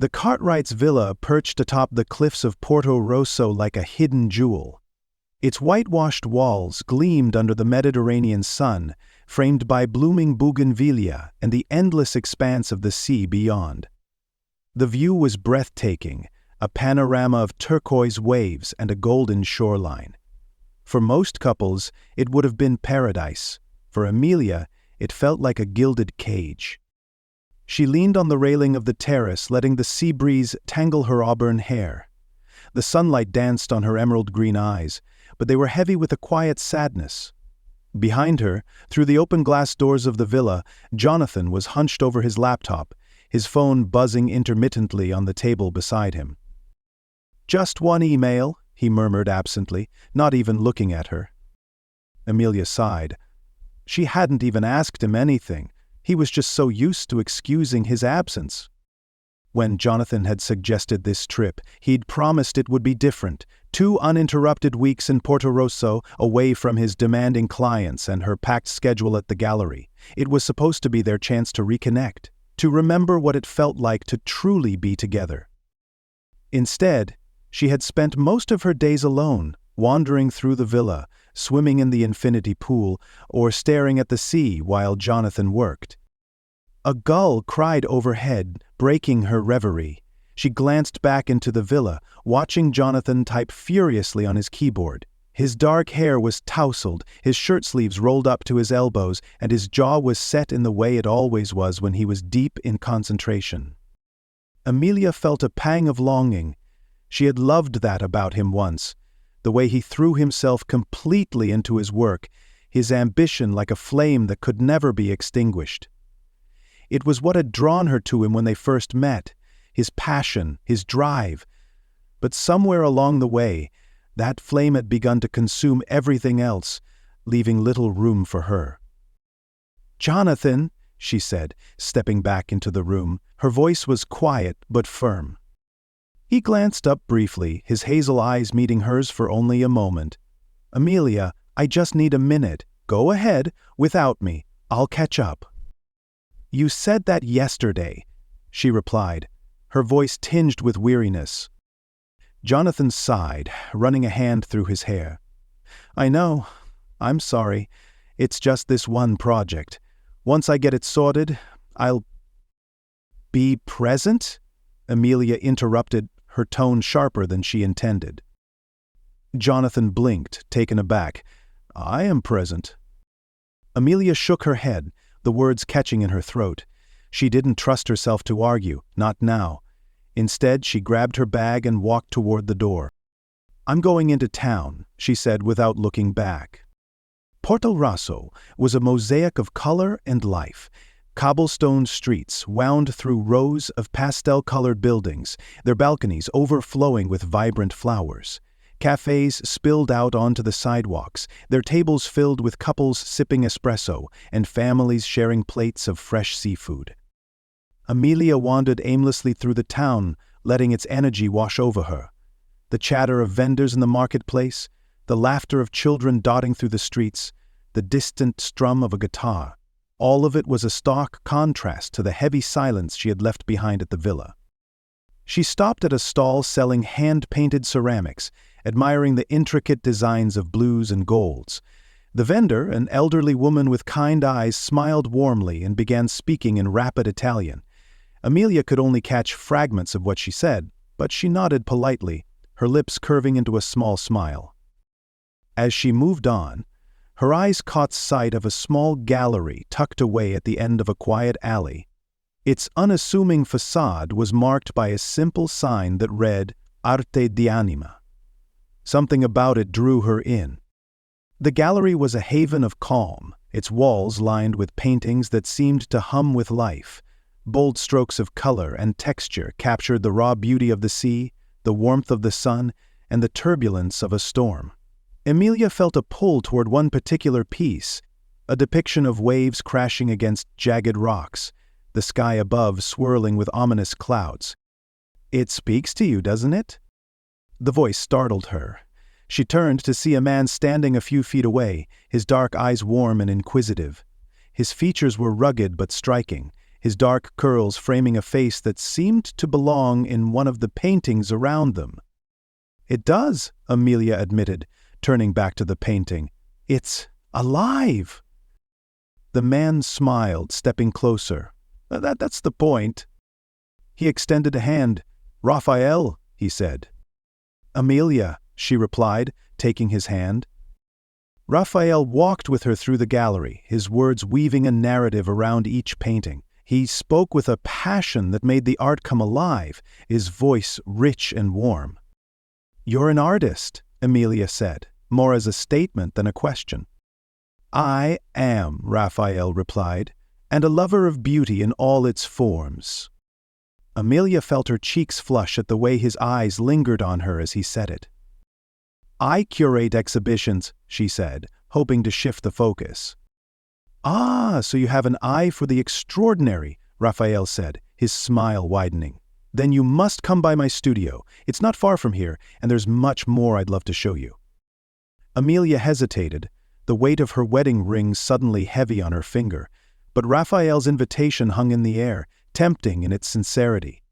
The Cartwright's villa perched atop the cliffs of Porto Rosso like a hidden jewel. Its whitewashed walls gleamed under the Mediterranean sun, framed by blooming bougainvillea and the endless expanse of the sea beyond. The view was breathtaking, a panorama of turquoise waves and a golden shoreline. For most couples, it would have been paradise. For Amelia, it felt like a gilded cage. She leaned on the railing of the terrace, letting the sea breeze tangle her auburn hair. The sunlight danced on her emerald-green eyes, but they were heavy with a quiet sadness. Behind her, through the open glass doors of the villa, Jonathan was hunched over his laptop, his phone buzzing intermittently on the table beside him. "Just one email," he murmured absently, not even looking at her. Amelia sighed. She hadn't even asked him anything. He was just so used to excusing his absence. When Jonathan had suggested this trip, he'd promised it would be different. 2 uninterrupted weeks in Porto Rosso, away from his demanding clients and her packed schedule at the gallery. It was supposed to be their chance to reconnect, to remember what it felt like to truly be together. Instead, she had spent most of her days alone, wandering through the villa, swimming in the infinity pool, or staring at the sea while Jonathan worked. A gull cried overhead, breaking her reverie. She glanced back into the villa, watching Jonathan type furiously on his keyboard. His dark hair was tousled, his shirt sleeves rolled up to his elbows, and his jaw was set in the way it always was when he was deep in concentration. Amelia felt a pang of longing. She had loved that about him once, the way he threw himself completely into his work, his ambition like a flame that could never be extinguished. It was what had drawn her to him when they first met, his passion, his drive. But somewhere along the way, that flame had begun to consume everything else, leaving little room for her. "Jonathan," she said, stepping back into the room. Her voice was quiet but firm. He glanced up briefly, his hazel eyes meeting hers for only a moment. "Amelia, I just need a minute. Go ahead, without me. I'll catch up." "You said that yesterday," she replied, her voice tinged with weariness. Jonathan sighed, running a hand through his hair. "I know. I'm sorry. It's just this one project. Once I get it sorted, I'll—" "Be present?" Amelia interrupted, her tone sharper than she intended. Jonathan blinked, taken aback. "I am present." Amelia shook her head, the words catching in her throat. She didn't trust herself to argue, not now. Instead, she grabbed her bag and walked toward the door. "I'm going into town," she said without looking back. Porto Rosso was a mosaic of color and life. Cobblestone streets wound through rows of pastel-colored buildings, their balconies overflowing with vibrant flowers. Cafes spilled out onto the sidewalks, their tables filled with couples sipping espresso and families sharing plates of fresh seafood. Amelia wandered aimlessly through the town, letting its energy wash over her. The chatter of vendors in the marketplace, the laughter of children dotting through the streets, the distant strum of a guitar. All of it was a stark contrast to the heavy silence she had left behind at the villa. She stopped at a stall selling hand-painted ceramics, admiring the intricate designs of blues and golds. The vendor, an elderly woman with kind eyes, smiled warmly and began speaking in rapid Italian. Amelia could only catch fragments of what she said, but she nodded politely, her lips curving into a small smile. As she moved on, her eyes caught sight of a small gallery tucked away at the end of a quiet alley. Its unassuming facade was marked by a simple sign that read, "Arte di Anima." Something about it drew her in. The gallery was a haven of calm, its walls lined with paintings that seemed to hum with life. Bold strokes of color and texture captured the raw beauty of the sea, the warmth of the sun, and the turbulence of a storm. Amelia felt a pull toward one particular piece, a depiction of waves crashing against jagged rocks, the sky above swirling with ominous clouds. "It speaks to you, doesn't it?" The voice startled her. She turned to see a man standing a few feet away, his dark eyes warm and inquisitive. His features were rugged but striking, his dark curls framing a face that seemed to belong in one of the paintings around them. "It does," Amelia admitted, turning back to the painting. "It's alive." The man smiled, stepping closer. That's the point." He extended a hand. "Rafael," he said. "Amelia," she replied, taking his hand. Rafael walked with her through the gallery, his words weaving a narrative around each painting. He spoke with a passion that made the art come alive, his voice rich and warm. "You're an artist," Amelia said, more as a statement than a question. "I am," Rafael replied, "and a lover of beauty in all its forms." Amelia felt her cheeks flush at the way his eyes lingered on her as he said it. "I curate exhibitions," she said, hoping to shift the focus. "Ah, so you have an eye for the extraordinary," Rafael said, his smile widening. "Then you must come by my studio. It's not far from here, and there's much more I'd love to show you." Amelia hesitated, the weight of her wedding ring suddenly heavy on her finger, but Rafael's invitation hung in the air, tempting in its sincerity.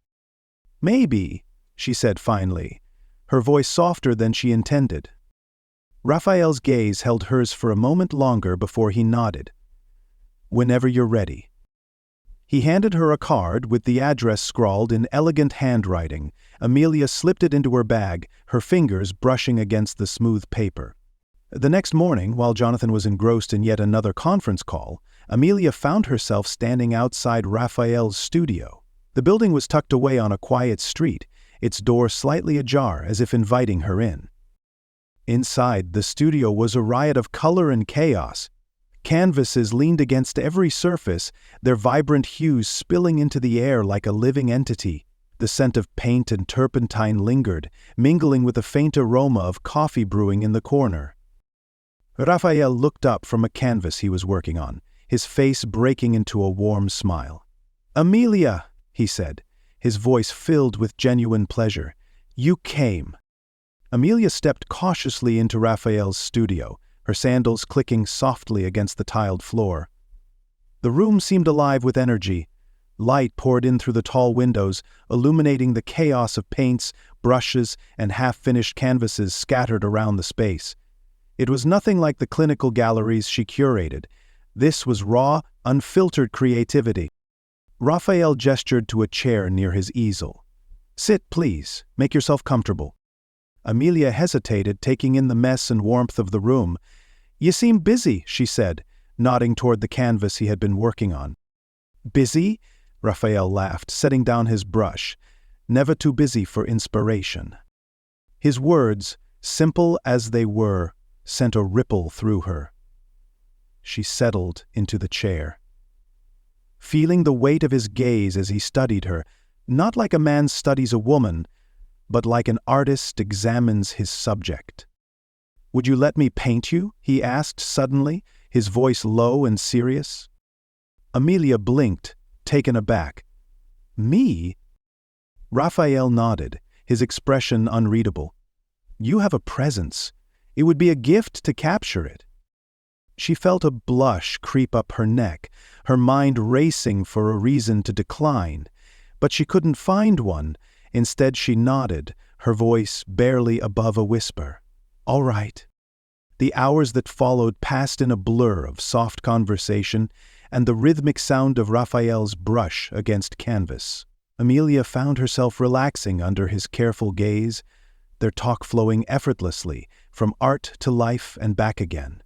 "Maybe," she said finally, her voice softer than she intended. Rafael's gaze held hers for a moment longer before he nodded. "Whenever you're ready." He handed her a card with the address scrawled in elegant handwriting. Amelia slipped it into her bag, her fingers brushing against the smooth paper. The next morning, while Jonathan was engrossed in yet another conference call, Amelia found herself standing outside Rafael's studio. The building was tucked away on a quiet street, its door slightly ajar as if inviting her in. Inside, the studio was a riot of color and chaos. Canvases leaned against every surface, their vibrant hues spilling into the air like a living entity. The scent of paint and turpentine lingered, mingling with a faint aroma of coffee brewing in the corner. Rafael looked up from a canvas he was working on, his face breaking into a warm smile. "Amelia," he said, his voice filled with genuine pleasure, "you came." Amelia stepped cautiously into Rafael's studio, her sandals clicking softly against the tiled floor. The room seemed alive with energy. Light poured in through the tall windows, illuminating the chaos of paints, brushes, and half-finished canvases scattered around the space. It was nothing like the clinical galleries she curated. This was raw, unfiltered creativity. Rafael gestured to a chair near his easel. "Sit, please. Make yourself comfortable." Amelia hesitated, taking in the mess and warmth of the room. "You seem busy," she said, nodding toward the canvas he had been working on. "Busy?" Rafael laughed, setting down his brush. "Never too busy for inspiration." His words, simple as they were, sent a ripple through her. She settled into the chair, feeling the weight of his gaze as he studied her, not like a man studies a woman, but like an artist examines his subject. "Would you let me paint you?" he asked suddenly, his voice low and serious. Amelia blinked, taken aback. "Me?" Rafael nodded, his expression unreadable. "You have a presence. It would be a gift to capture it." She felt a blush creep up her neck, her mind racing for a reason to decline, but she couldn't find one. Instead she nodded, her voice barely above a whisper. "All right." The hours that followed passed in a blur of soft conversation and the rhythmic sound of Rafael's brush against canvas. Amelia found herself relaxing under his careful gaze, their talk flowing effortlessly from art to life and back again.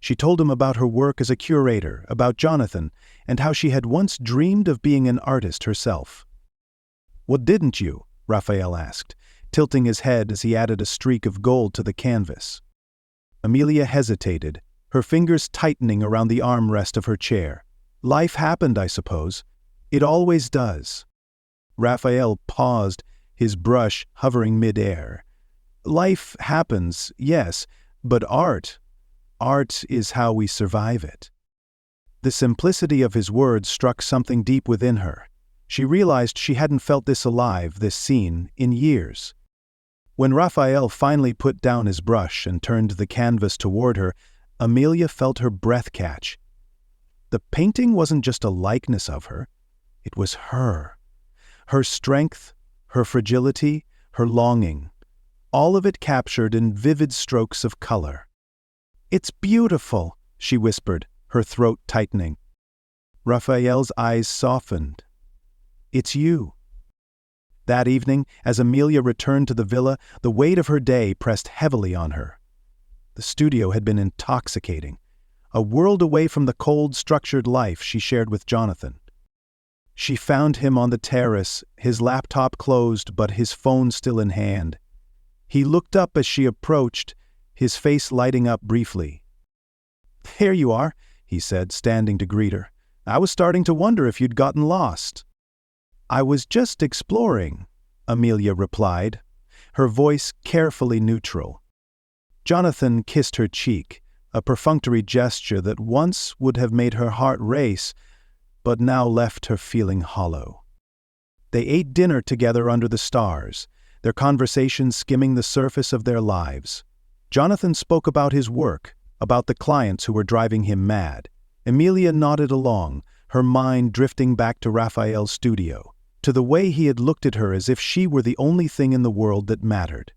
She told him about her work as a curator, about Jonathan, and how she had once dreamed of being an artist herself. "What didn't you?" Rafael asked, tilting his head as he added a streak of gold to the canvas. Amelia hesitated, her fingers tightening around the armrest of her chair. "Life happened, I suppose. It always does." Rafael paused, his brush hovering mid-air. "Life happens, yes, but art is how we survive it." The simplicity of his words struck something deep within her. She realized she hadn't felt this alive, this scene, in years. When Rafael finally put down his brush and turned the canvas toward her, Amelia felt her breath catch. The painting wasn't just a likeness of her, It was her. Her strength, her fragility, her longing, all of it captured in vivid strokes of color. "It's beautiful," she whispered, her throat tightening. Rafael's eyes softened. "It's you." That evening, as Amelia returned to the villa, the weight of her day pressed heavily on her. The studio had been intoxicating, a world away from the cold, structured life she shared with Jonathan. She found him on the terrace, his laptop closed but his phone still in hand. He looked up as she approached, his face lighting up briefly. "There you are," he said, standing to greet her. "I was starting to wonder if you'd gotten lost." "I was just exploring," Amelia replied, her voice carefully neutral. Jonathan kissed her cheek, a perfunctory gesture that once would have made her heart race, but now left her feeling hollow. They ate dinner together under the stars, their conversation skimming the surface of their lives. Jonathan spoke about his work, about the clients who were driving him mad. Amelia nodded along, her mind drifting back to Rafael's studio, to the way he had looked at her as if she were the only thing in the world that mattered.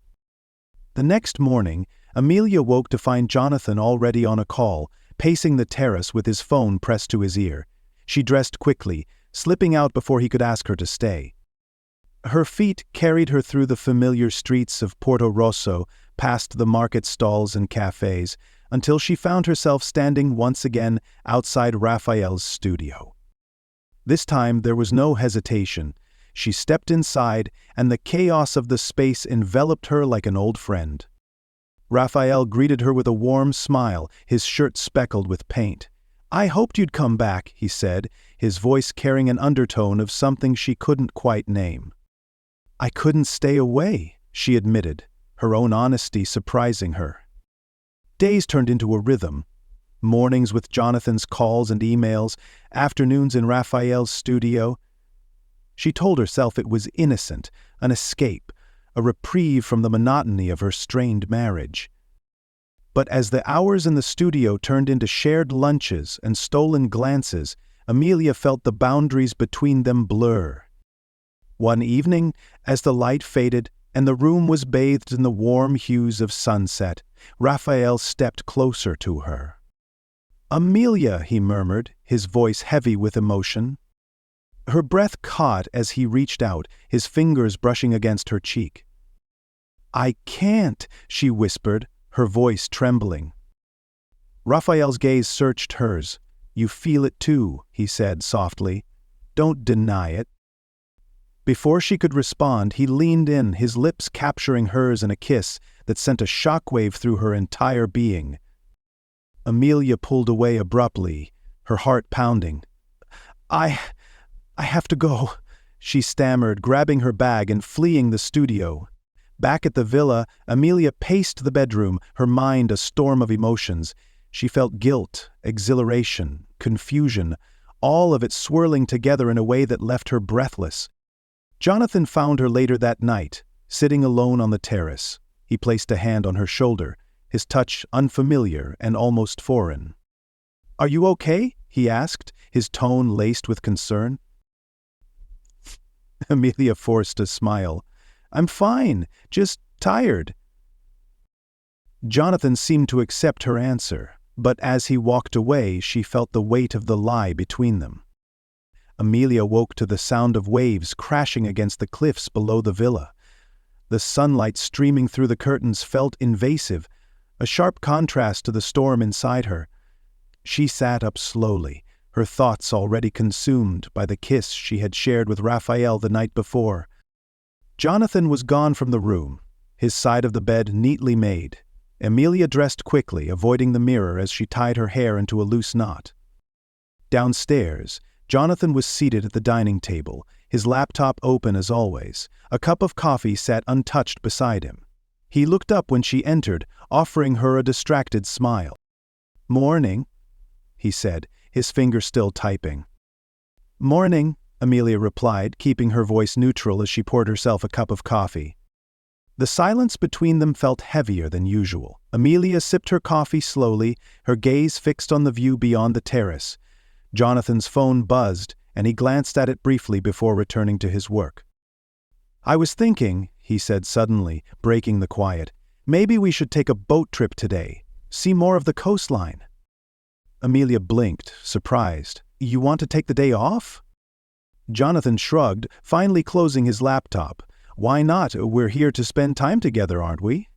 The next morning, Amelia woke to find Jonathan already on a call, pacing the terrace with his phone pressed to his ear. She dressed quickly, slipping out before he could ask her to stay. Her feet carried her through the familiar streets of Porto Rosso, past the market stalls and cafes, until she found herself standing once again outside Rafael's studio. This time there was no hesitation. She stepped inside, and the chaos of the space enveloped her like an old friend. Rafael greeted her with a warm smile, his shirt speckled with paint. "I hoped you'd come back," he said, his voice carrying an undertone of something she couldn't quite name. "I couldn't stay away," she admitted, her own honesty surprising her. Days turned into a rhythm. Mornings with Jonathan's calls and emails, afternoons in Rafael's studio. She told herself it was innocent, an escape, a reprieve from the monotony of her strained marriage. But as the hours in the studio turned into shared lunches and stolen glances, Amelia felt the boundaries between them blur. One evening, as the light faded and the room was bathed in the warm hues of sunset, Rafael stepped closer to her. "Amelia," he murmured, his voice heavy with emotion. Her breath caught as he reached out, his fingers brushing against her cheek. "I can't," she whispered, her voice trembling. Rafael's gaze searched hers. "You feel it too," he said softly. "Don't deny it." Before she could respond, he leaned in, his lips capturing hers in a kiss that sent a shockwave through her entire being. Amelia pulled away abruptly, her heart pounding. I have to go," she stammered, grabbing her bag and fleeing the studio. Back at the villa, Amelia paced the bedroom, her mind a storm of emotions. She felt guilt, exhilaration, confusion, all of it swirling together in a way that left her breathless. Jonathan found her later that night, sitting alone on the terrace. He placed a hand on her shoulder, his touch unfamiliar and almost foreign. "Are you okay?" he asked, his tone laced with concern. Amelia forced a smile. "I'm fine, just tired." Jonathan seemed to accept her answer, but as he walked away, she felt the weight of the lie between them. Amelia woke to the sound of waves crashing against the cliffs below the villa. The sunlight streaming through the curtains felt invasive, a sharp contrast to the storm inside her. She sat up slowly, her thoughts already consumed by the kiss she had shared with Rafael the night before. Jonathan was gone from the room, his side of the bed neatly made. Amelia dressed quickly, avoiding the mirror as she tied her hair into a loose knot. Downstairs, Jonathan was seated at the dining table, his laptop open as always. A cup of coffee sat untouched beside him. He looked up when she entered, offering her a distracted smile. "Morning," he said, his finger still typing. "Morning," Amelia replied, keeping her voice neutral as she poured herself a cup of coffee. The silence between them felt heavier than usual. Amelia sipped her coffee slowly, her gaze fixed on the view beyond the terrace. Jonathan's phone buzzed, and he glanced at it briefly before returning to his work. "I was thinking," he said suddenly, breaking the quiet, "maybe we should take a boat trip today, see more of the coastline." Amelia blinked, surprised. "You want to take the day off?" Jonathan shrugged, finally closing his laptop. "Why not? We're here to spend time together, aren't we?"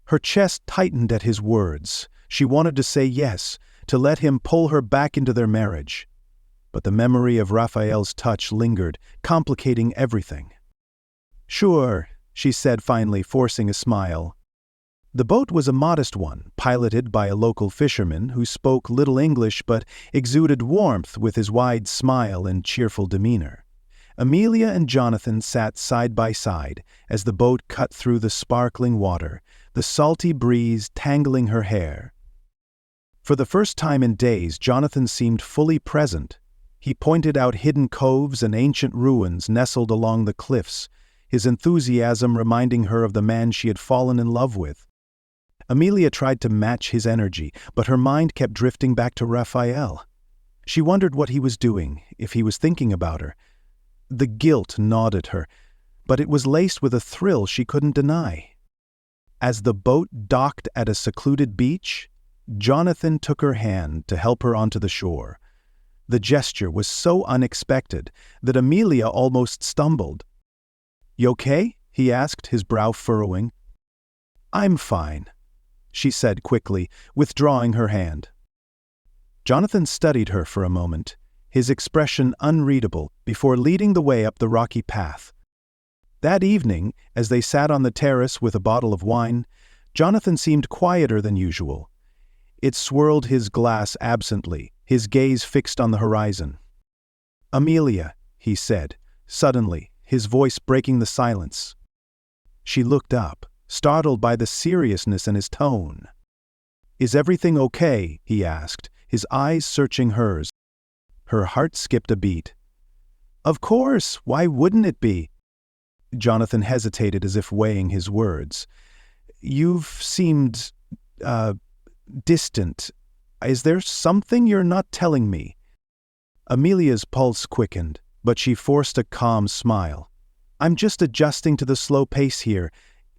Her chest tightened at his words. She wanted to say yes, to let him pull her back into their marriage. But the memory of Rafael's touch lingered, complicating everything. "Sure," she said finally, forcing a smile. The boat was a modest one, piloted by a local fisherman who spoke little English but exuded warmth with his wide smile and cheerful demeanor. Amelia and Jonathan sat side by side as the boat cut through the sparkling water, the salty breeze tangling her hair. For the first time in days, Jonathan seemed fully present. He pointed out hidden coves and ancient ruins nestled along the cliffs, his enthusiasm reminding her of the man she had fallen in love with. Amelia tried to match his energy, but her mind kept drifting back to Rafael. She wondered what he was doing, if he was thinking about her. The guilt gnawed at her, but it was laced with a thrill she couldn't deny. As the boat docked at a secluded beach, Jonathan took her hand to help her onto the shore. The gesture was so unexpected that Amelia almost stumbled. "You okay?" he asked, his brow furrowing. "I'm fine," she said quickly, withdrawing her hand. Jonathan studied her for a moment, his expression unreadable, before leading the way up the rocky path. That evening, as they sat on the terrace with a bottle of wine, Jonathan seemed quieter than usual. It swirled his glass absently, his gaze fixed on the horizon. "Amelia," he said, suddenly, his voice breaking the silence. She looked up, startled by the seriousness in his tone. "Is everything okay?" he asked, his eyes searching hers. Her heart skipped a beat. "Of course, why wouldn't it be?" Jonathan hesitated as if weighing his words. "You've seemed, distant. Is there something you're not telling me?" Amelia's pulse quickened, but she forced a calm smile. "I'm just adjusting to the slow pace here.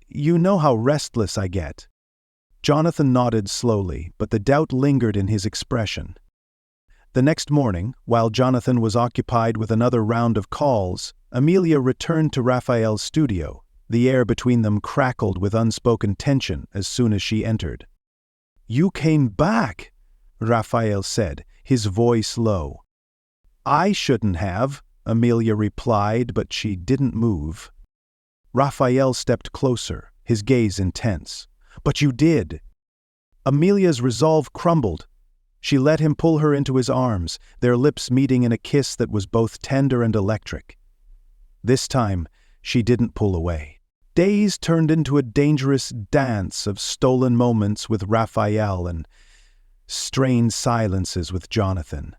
You know how restless I get." Jonathan nodded slowly, but the doubt lingered in his expression. The next morning, while Jonathan was occupied with another round of calls, Amelia returned to Rafael's studio. The air between them crackled with unspoken tension as soon as she entered. "You came back," Rafael said, his voice low. "I shouldn't have," Amelia replied, but she didn't move. Rafael stepped closer, his gaze intense. "But you did." Amelia's resolve crumbled. She let him pull her into his arms, their lips meeting in a kiss that was both tender and electric. This time, she didn't pull away. Days turned into a dangerous dance of stolen moments with Rafael and strained silences with Jonathan.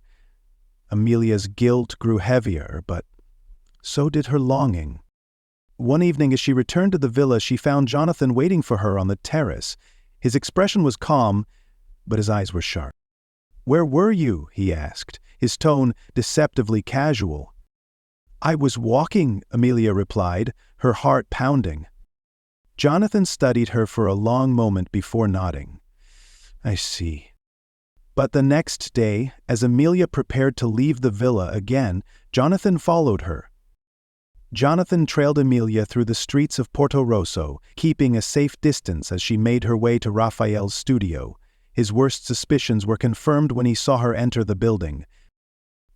Amelia's guilt grew heavier, but so did her longing. One evening as she returned to the villa, she found Jonathan waiting for her on the terrace. His expression was calm, but his eyes were sharp. "Where were you?" he asked, his tone deceptively casual. "I was walking," Amelia replied, her heart pounding. Jonathan studied her for a long moment before nodding. "I see." But the next day, as Amelia prepared to leave the villa again, Jonathan followed her. Jonathan trailed Amelia through the streets of Porto Rosso, keeping a safe distance as she made her way to Rafael's studio. His worst suspicions were confirmed when he saw her enter the building.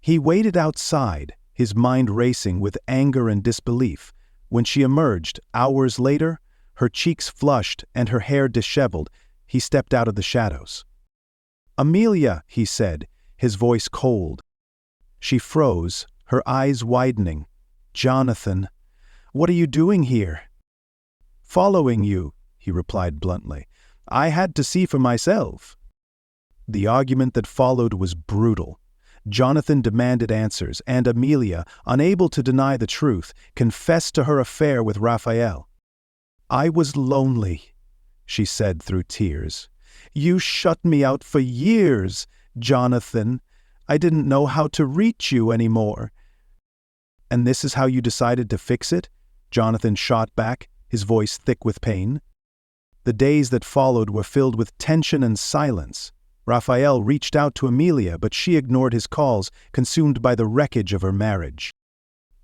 He waited outside, his mind racing with anger and disbelief. When she emerged, hours later, her cheeks flushed and her hair disheveled, he stepped out of the shadows. "Amelia," he said, his voice cold. She froze, her eyes widening. "Jonathan, what are you doing here?" "Following you," he replied bluntly. "I had to see for myself." The argument that followed was brutal. Jonathan demanded answers, and Amelia, unable to deny the truth, confessed to her affair with Rafael. "I was lonely," she said through tears. "You shut me out for years, Jonathan. I didn't know how to reach you anymore." "And this is how you decided to fix it?" Jonathan shot back, his voice thick with pain. The days that followed were filled with tension and silence. Rafael reached out to Amelia, but she ignored his calls, consumed by the wreckage of her marriage.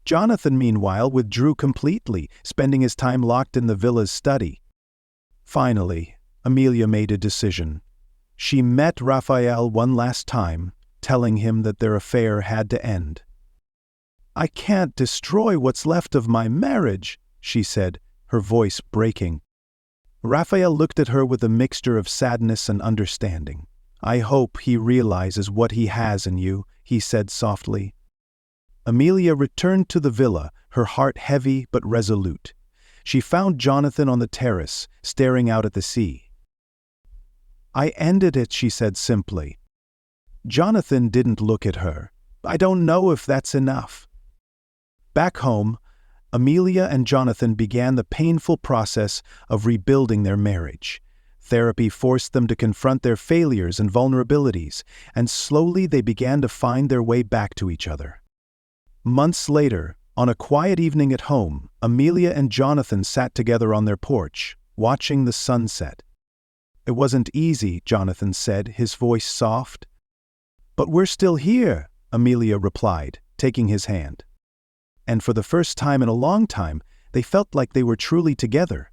Jonathan, meanwhile, withdrew completely, spending his time locked in the villa's study. Finally, Amelia made a decision. She met Rafael one last time, telling him that their affair had to end. "I can't destroy what's left of my marriage," she said, her voice breaking. Rafael looked at her with a mixture of sadness and understanding. "I hope he realizes what he has in you," he said softly. Amelia returned to the villa, her heart heavy but resolute. She found Jonathan on the terrace, staring out at the sea. "I ended it," she said simply. Jonathan didn't look at her. "I don't know if that's enough." Back home, Amelia and Jonathan began the painful process of rebuilding their marriage. Therapy forced them to confront their failures and vulnerabilities, and slowly they began to find their way back to each other. Months later, on a quiet evening at home, Amelia and Jonathan sat together on their porch, watching the sunset. "It wasn't easy," Jonathan said, his voice soft. "But we're still here," Amelia replied, taking his hand. And for the first time in a long time, they felt like they were truly together.